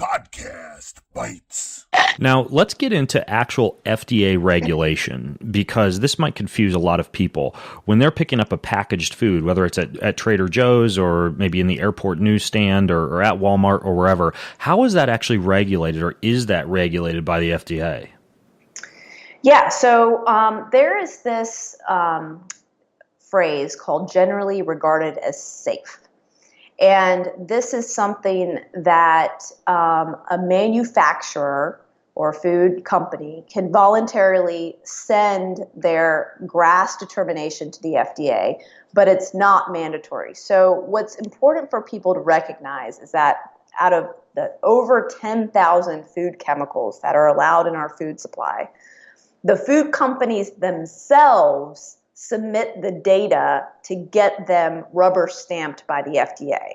Podcast Bites. Now, let's get into actual FDA regulation, because this might confuse a lot of people. When they're picking up a packaged food, whether it's at Trader Joe's or maybe in the airport newsstand or at Walmart or wherever, how is that actually regulated, or is that regulated by the FDA? Yeah, so there is this phrase called generally regarded as safe. And this is something that a manufacturer or food company can voluntarily send their GRAS determination to the FDA, but it's not mandatory. So what's important for people to recognize is that out of the over 10,000 food chemicals that are allowed in our food supply, the food companies themselves submit the data to get them rubber stamped by the FDA.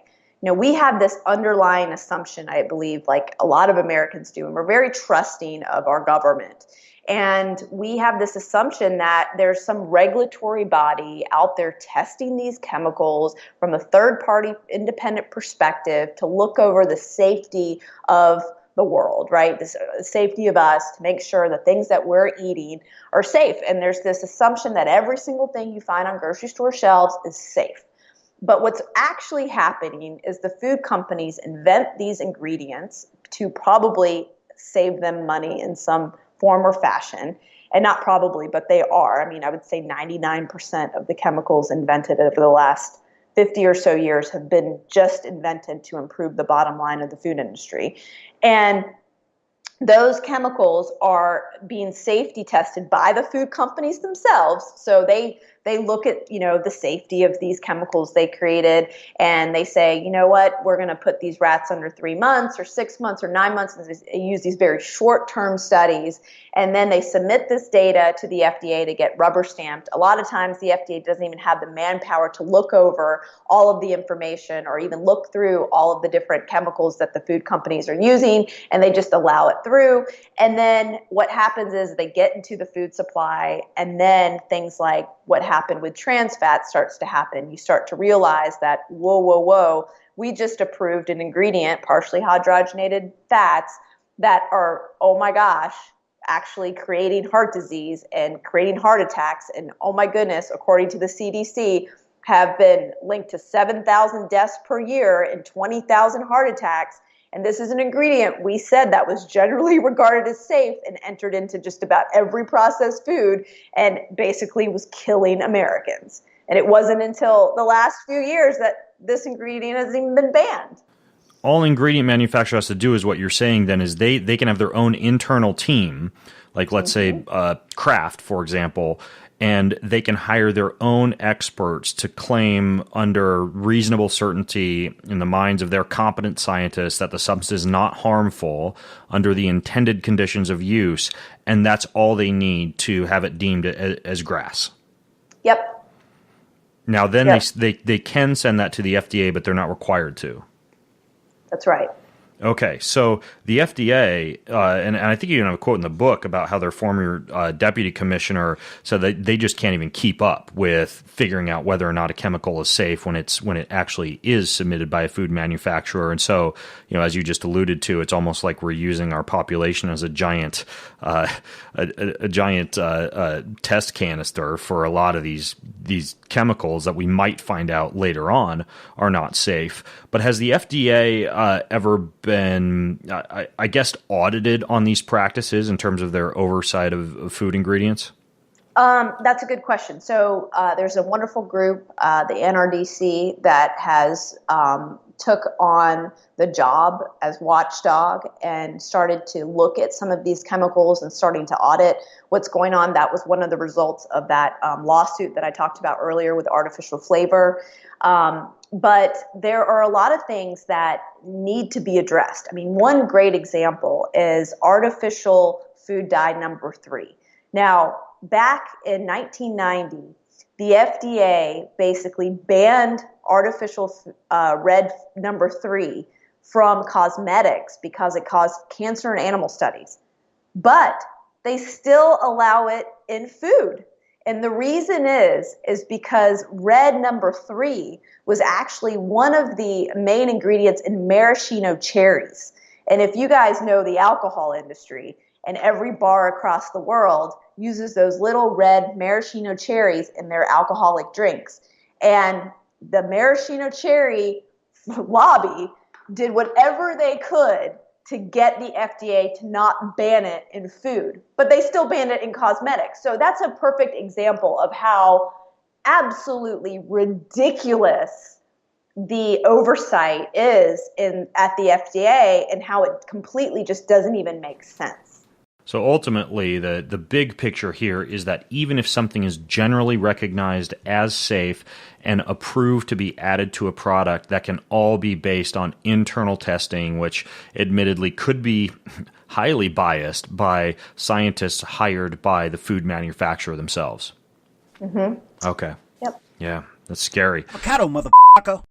We have this underlying assumption, I believe, like a lot of Americans do, and we're very trusting of our government. And we have this assumption that there's some regulatory body out there testing these chemicals from a third-party independent perspective to look over the safety of the world, right? The safety of us, to make sure the things that we're eating are safe. And there's this assumption that every single thing you find on grocery store shelves is safe. But what's actually happening is the food companies invent these ingredients to probably save them money in some form or fashion. And not probably, but they are. I mean, I would say 99% of the chemicals invented over the last 50 or so years have been just invented to improve the bottom line of the food industry. And those chemicals are being safety tested by the food companies themselves. So they look at, the safety of these chemicals they created, and they say, you know what, we're going to put these rats under 3 months or 6 months or 9 months, and they use these very short-term studies, and then they submit this data to the FDA to get rubber stamped. A lot of times the FDA doesn't even have the manpower to look over all of the information or even look through all of the different chemicals that the food companies are using, and they just allow it through. And then what happens is they get into the food supply, and then things like what happened with trans fat starts to happen. You start to realize that, whoa, we just approved an ingredient, partially hydrogenated fats, that are, oh my gosh, actually creating heart disease and creating heart attacks. And oh my goodness, according to the CDC, have been linked to 7,000 deaths per year and 20,000 heart attacks. And this is an ingredient we said that was generally regarded as safe and entered into just about every processed food and basically was killing Americans. And it wasn't until the last few years that this ingredient has even been banned. All ingredient manufacturer has to do is what you're saying then is they can have their own internal team, like let's say Kraft, for example, and they can hire their own experts to claim under reasonable certainty in the minds of their competent scientists that the substance is not harmful under the intended conditions of use, and that's all they need to have it deemed as GRAS. Yep. Now then they can send that to the FDA, but they're not required to. That's right. Okay, so the FDA, and I think you have a quote in the book about how their former deputy commissioner said that they just can't even keep up with figuring out whether or not a chemical is safe when it actually is submitted by a food manufacturer. And so, as you just alluded to, it's almost like we're using our population as a giant test canister for a lot of these chemicals that we might find out later on are not safe. But has the FDA ever been, I guess, audited on these practices in terms of their oversight of food ingredients? That's a good question. So there's a wonderful group, the NRDC, that has took on the job as watchdog and started to look at some of these chemicals and starting to audit what's going on. That was one of the results of that lawsuit that I talked about earlier with artificial flavor. But there are a lot of things that need to be addressed. I mean, one great example is artificial food dye number 3. Now, back in 1990, the FDA basically banned artificial red number 3 from cosmetics because it caused cancer in animal studies. But they still allow it in food. And the reason is because red number 3 was actually one of the main ingredients in maraschino cherries. And if you guys know the alcohol industry, and every bar across the world uses those little red maraschino cherries in their alcoholic drinks. And the maraschino cherry lobby did whatever they could to get the FDA to not ban it in food, but they still banned it in cosmetics. So that's a perfect example of how absolutely ridiculous the oversight is at the FDA and how it completely just doesn't even make sense. So ultimately, the big picture here is that even if something is generally recognized as safe and approved to be added to a product, that can all be based on internal testing, which admittedly could be highly biased by scientists hired by the food manufacturer themselves. Mm-hmm. Okay. Yep. Yeah, that's scary. Avocado, motherfucker.